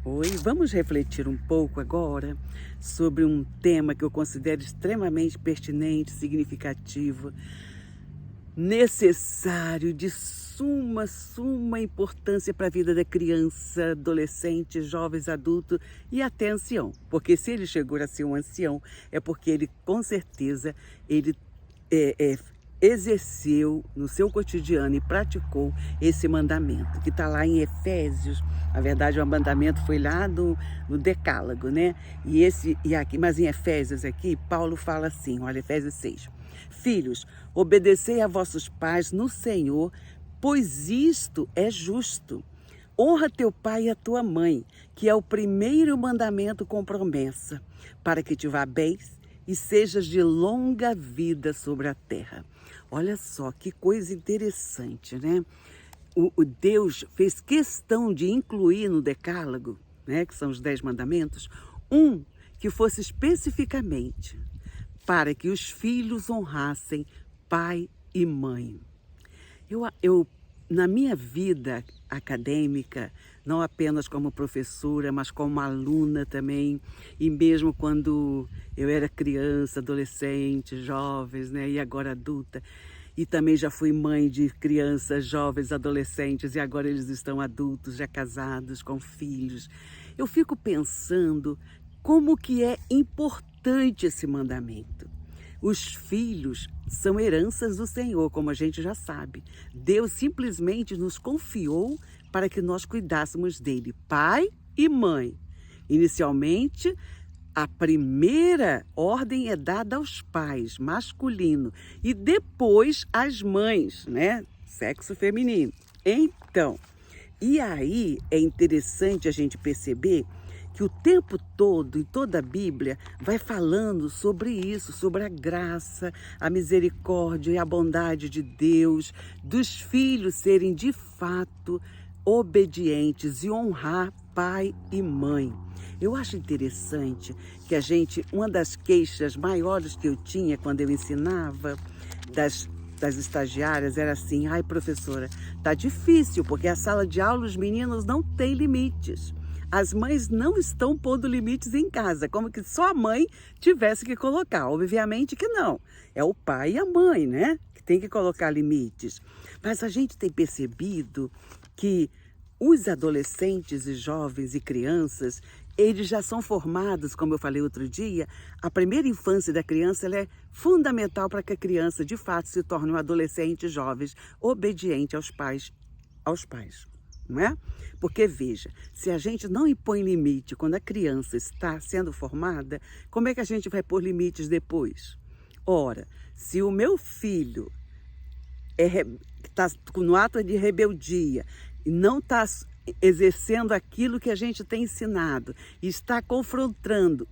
Oi, vamos refletir um pouco agora sobre um tema que eu considero extremamente pertinente, significativo, necessário, de suma importância para a vida da criança, adolescente, jovens, adulto e até ancião. Porque se ele chegou a ser um ancião, é porque ele, com certeza, ele é, é, exerceu no seu cotidiano e praticou esse mandamento, que está lá em Efésios. Na verdade, o mandamento foi lá no Decálogo, né? Mas em Efésios aqui, Paulo fala assim, olha, Efésios 6. Filhos, obedecei a vossos pais no Senhor, pois isto é justo. Honra teu pai e a tua mãe, que é o primeiro mandamento com promessa, para que te vá bem e sejas de longa vida sobre a terra. Olha só que coisa interessante, né? O Deus fez questão de incluir no Decálogo, né, que são os 10 mandamentos, um que fosse especificamente para que os filhos honrassem pai e mãe. Na minha vida acadêmica, não apenas como professora, mas como aluna também, e mesmo quando eu era criança, adolescente, jovens, né, e agora adulta, e também já fui mãe de crianças, jovens, adolescentes, e agora eles estão adultos, já casados, com filhos. Eu fico pensando como que é importante esse mandamento. Os filhos são heranças do Senhor, como a gente já sabe. Deus simplesmente nos confiou para que nós cuidássemos dele, pai e mãe. Inicialmente, a primeira ordem é dada aos pais, masculino, e depois às mães, né? Sexo feminino. Então, e aí é interessante a gente perceber que o tempo todo, em toda a Bíblia, vai falando sobre isso, sobre a graça, a misericórdia e a bondade de Deus, dos filhos serem de fato obedientes e honrar pai e mãe. Eu acho interessante que uma das queixas maiores que eu tinha quando eu ensinava das estagiárias era assim: ai, professora, tá difícil, porque a sala de aula os meninos não têm limites. As mães não estão pondo limites em casa, como que só a mãe tivesse que colocar. Obviamente que não. É o pai e a mãe, né, que tem que colocar limites. Mas a gente tem percebido que os adolescentes e jovens e crianças, eles já são formados, como eu falei outro dia, a primeira infância da criança ela é fundamental para que a criança, de fato, se torne um adolescente jovem, obediente aos pais, não é? Porque, veja, se a gente não impõe limite quando a criança está sendo formada, como é que a gente vai pôr limites depois? Ora, se o meu filho está no ato de rebeldia e não está exercendo aquilo que a gente tem ensinado, e está confrontando,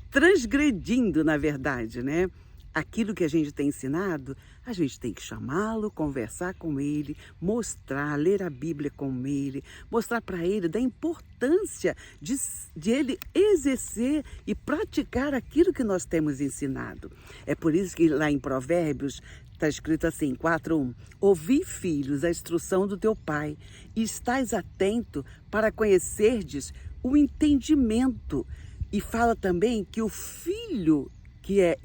transgredindo, na verdade, né? Aquilo que a gente tem ensinado, a gente tem que chamá-lo, conversar com ele, mostrar, ler a Bíblia com ele, mostrar para ele da importância de ele exercer e praticar aquilo que nós temos ensinado. É por isso que lá em Provérbios está escrito assim, 4:1, ouvi, filhos, a instrução do teu pai, e estais atento para conhecerdes o entendimento. E fala também que o filho que é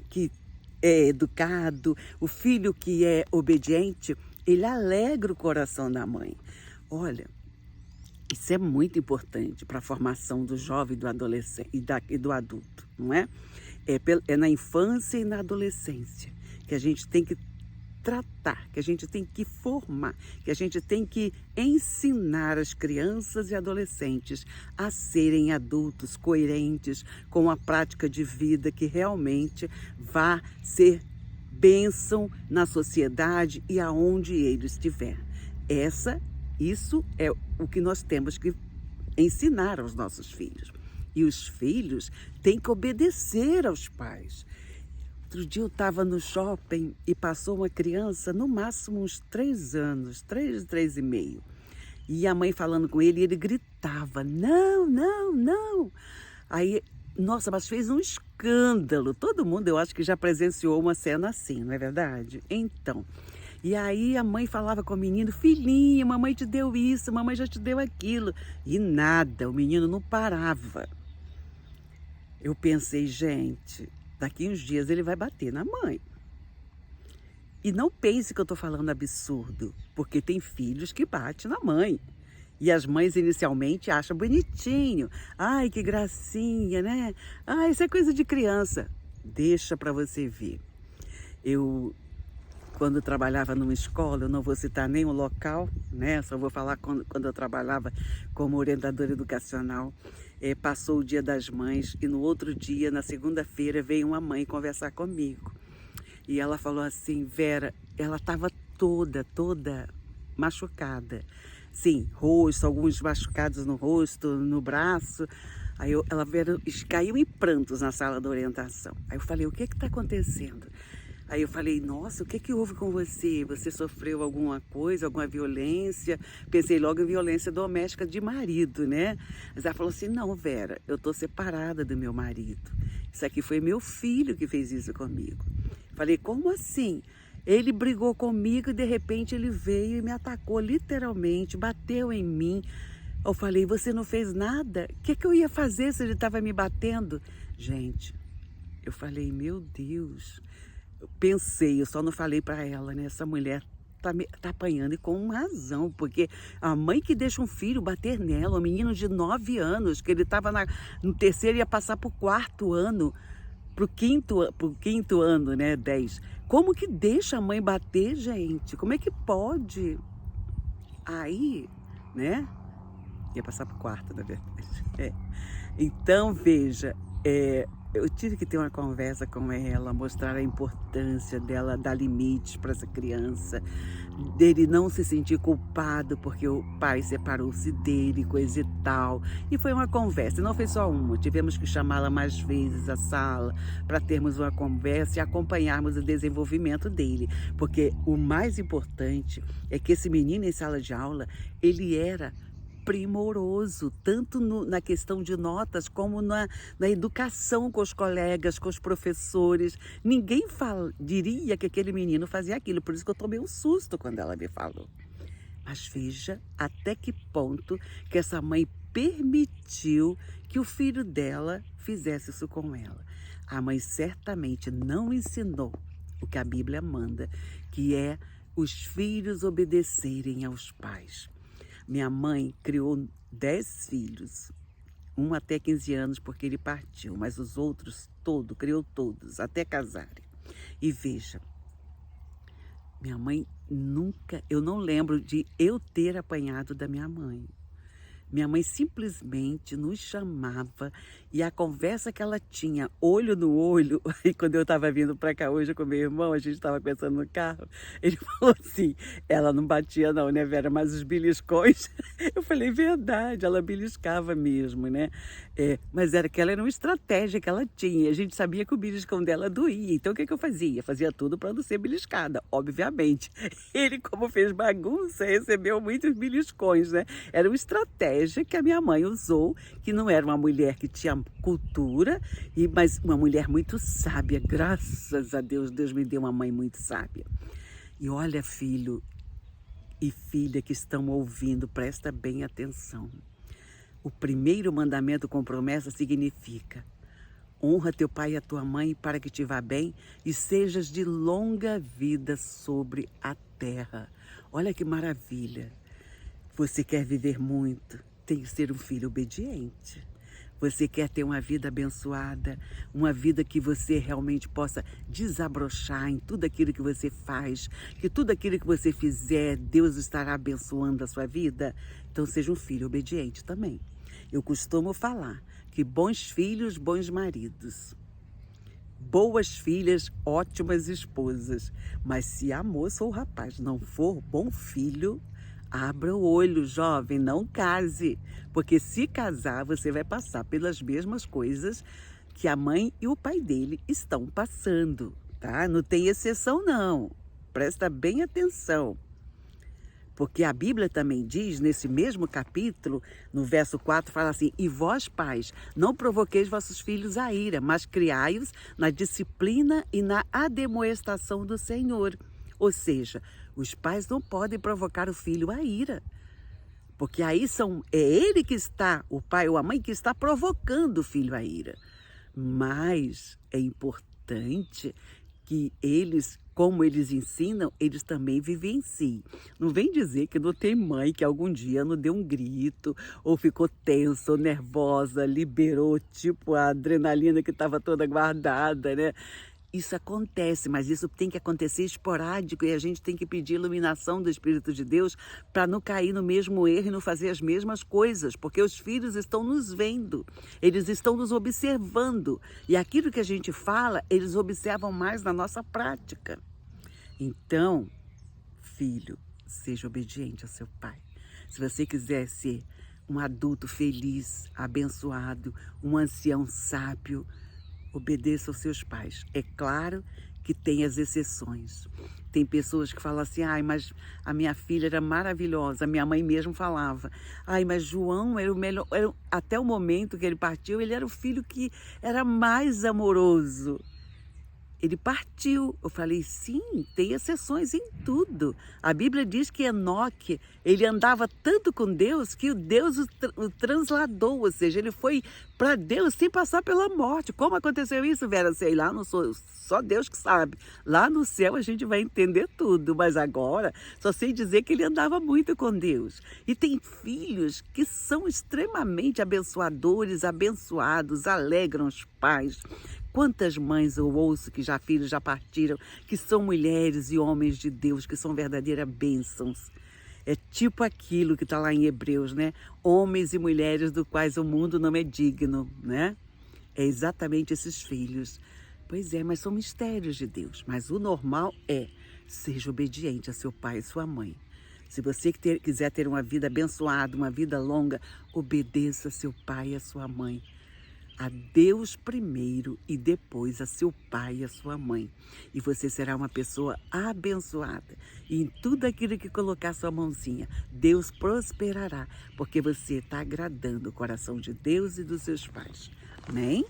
educado, o filho que é obediente, ele alegra o coração da mãe. Olha, isso é muito importante para a formação do jovem, do adolescente e do adulto, não é? É na infância e na adolescência que a gente tem que tratar, que a gente tem que formar, que a gente tem que ensinar as crianças e adolescentes a serem adultos coerentes com a prática de vida que realmente vá ser bênção na sociedade e aonde ele estiver. Isso é o que nós temos que ensinar aos nossos filhos. E os filhos têm que obedecer aos pais. Outro dia eu estava no shopping e passou uma criança, no máximo uns 3 anos, 3 e meio. E a mãe falando com ele, e ele gritava, não, não, não. Aí, nossa, mas fez um escândalo. Todo mundo, eu acho que já presenciou uma cena assim, não é verdade? Então, E aí a mãe falava com o menino, filhinho, mamãe te deu isso, mamãe já te deu aquilo. E nada, o menino não parava. Eu pensei, gente, daqui uns dias ele vai bater na mãe. E não pense que eu estou falando absurdo, porque tem filhos que batem na mãe. E as mães inicialmente acham bonitinho. Ai, que gracinha, né? Ah, isso é coisa de criança. Deixa para você ver. Eu, quando trabalhava numa escola, eu não vou citar nem o local, né? Só vou falar quando eu trabalhava como orientadora educacional. Passou o Dia das Mães e no outro dia, na segunda-feira, veio uma mãe conversar comigo. E ela falou assim, Vera, ela estava toda machucada. Sim, rosto, alguns machucados no rosto, no braço. Aí ela caiu em prantos na sala da orientação. Aí eu falei, o que está acontecendo? Aí eu falei, nossa, o que houve com você? Você sofreu alguma coisa, alguma violência? Pensei logo em violência doméstica de marido, né? Mas ela falou assim, não, Vera, eu estou separada do meu marido. Isso aqui foi meu filho que fez isso comigo. Falei, como assim? Ele brigou comigo e de repente ele veio e me atacou literalmente, bateu em mim. Eu falei, você não fez nada? O que eu ia fazer se ele estava me batendo? Gente, eu falei, meu Deus. Eu pensei, eu só não falei para ela, né? Essa mulher tá apanhando e com razão, porque a mãe que deixa um filho bater nela, um menino de 9 anos, que ele estava no terceiro, ia passar para o 4º ano, pro quinto ano, né, 10. Como que deixa a mãe bater, gente? Como é que pode? Aí, né, ia passar pro 4º, na verdade. Então, veja, eu tive que ter uma conversa com ela, mostrar a importância dela dar limites para essa criança, dele não se sentir culpado porque o pai separou-se dele, coisa e tal. E foi uma conversa, não foi só uma, tivemos que chamá-la mais vezes à sala para termos uma conversa e acompanharmos o desenvolvimento dele. Porque o mais importante é que esse menino em sala de aula, ele era primoroso, tanto na questão de notas, como na educação com os colegas, com os professores. Ninguém diria que aquele menino fazia aquilo, por isso que eu tomei um susto quando ela me falou. Mas veja até que ponto que essa mãe permitiu que o filho dela fizesse isso com ela. A mãe certamente não ensinou o que a Bíblia manda, que é os filhos obedecerem aos pais. Minha mãe criou 10 filhos, um até 15 anos porque ele partiu, mas os outros criou todos, até casarem. E veja, minha mãe nunca, eu não lembro de eu ter apanhado da minha mãe. Minha mãe simplesmente nos chamava e a conversa que ela tinha, olho no olho, e quando eu estava vindo para cá hoje com meu irmão, a gente estava conversando no carro, ele falou assim, ela não batia não, né, Vera, mas os beliscões, eu falei, verdade, ela beliscava mesmo, né, mas era uma estratégia que ela tinha, a gente sabia que o beliscão dela doía, então o que eu fazia? Fazia tudo para não ser beliscada, obviamente. Ele, como fez bagunça, recebeu muitos beliscões, né, era uma estratégia que a minha mãe usou, que não era uma mulher que tinha cultura, mas uma mulher muito sábia, graças a Deus, Deus me deu uma mãe muito sábia. E olha, filho e filha que estão ouvindo, presta bem atenção. O primeiro mandamento com promessa significa: honra teu pai e a tua mãe para que te vá bem e sejas de longa vida sobre a terra. Olha que maravilha. Você quer viver muito, tem que ser um filho obediente. Você quer ter uma vida abençoada, uma vida que você realmente possa desabrochar em tudo aquilo que você faz, que tudo aquilo que você fizer, Deus estará abençoando a sua vida? Então seja um filho obediente também. Eu costumo falar que bons filhos, bons maridos. Boas filhas, ótimas esposas. Mas se a moça ou o rapaz não for bom filho, abra o olho, jovem, não case, porque se casar você vai passar pelas mesmas coisas que a mãe e o pai dele estão passando, tá? Não tem exceção não, presta bem atenção. Porque a Bíblia também diz, nesse mesmo capítulo, no verso 4, fala assim: e vós, pais, não provoqueis vossos filhos a ira, mas criai-os na disciplina e na admoestação do Senhor. Ou seja, Os pais não podem provocar o filho à ira. Porque aí é ele que está, o pai ou a mãe que está provocando o filho à ira. Mas é importante que eles, como eles ensinam, eles também vivenciem. Não vem dizer que não tem mãe que algum dia não deu um grito, ou ficou tensa, ou nervosa, liberou tipo a adrenalina que estava toda guardada, né? Isso acontece, mas isso tem que acontecer esporádico e a gente tem que pedir iluminação do Espírito de Deus para não cair no mesmo erro e não fazer as mesmas coisas, porque os filhos estão nos vendo, eles estão nos observando e aquilo que a gente fala, eles observam mais na nossa prática. Então, filho, seja obediente ao seu pai. Se você quiser ser um adulto feliz, abençoado, um ancião sábio, obedeça aos seus pais. É claro que tem as exceções. Tem pessoas que falam assim, ai, mas a minha filha era maravilhosa. A minha mãe mesmo falava, ai, mas João era o melhor. Até o momento que ele partiu, ele era o filho que era mais amoroso. Ele partiu. Eu falei, sim, tem exceções em tudo. A Bíblia diz que Enoque, ele andava tanto com Deus que o Deus o transladou, ou seja, ele foi para Deus sem passar pela morte. Como aconteceu isso, Vera? Sei lá, não sou, só Deus que sabe. Lá no céu a gente vai entender tudo, mas agora só sei dizer que ele andava muito com Deus. E tem filhos que são extremamente abençoadores, abençoados, alegram os pais. Quantas mães eu ouço que filhos já partiram, que são mulheres e homens de Deus, que são verdadeiras bênçãos. É tipo aquilo que está lá em Hebreus, né? Homens e mulheres do quais o mundo não é digno, né? É exatamente esses filhos. Pois é, mas são mistérios de Deus. Mas o normal seja obediente a seu pai e sua mãe. Se você quiser ter uma vida abençoada, uma vida longa, obedeça a seu pai e a sua mãe. A Deus primeiro e depois a seu pai e a sua mãe. E você será uma pessoa abençoada. E em tudo aquilo que colocar sua mãozinha, Deus prosperará, porque você está agradando o coração de Deus e dos seus pais. Amém?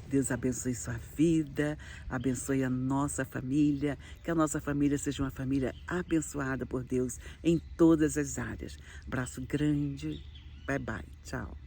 Deus abençoe sua vida, abençoe a nossa família, que a nossa família seja uma família abençoada por Deus em todas as áreas. Abraço grande, bye bye, tchau.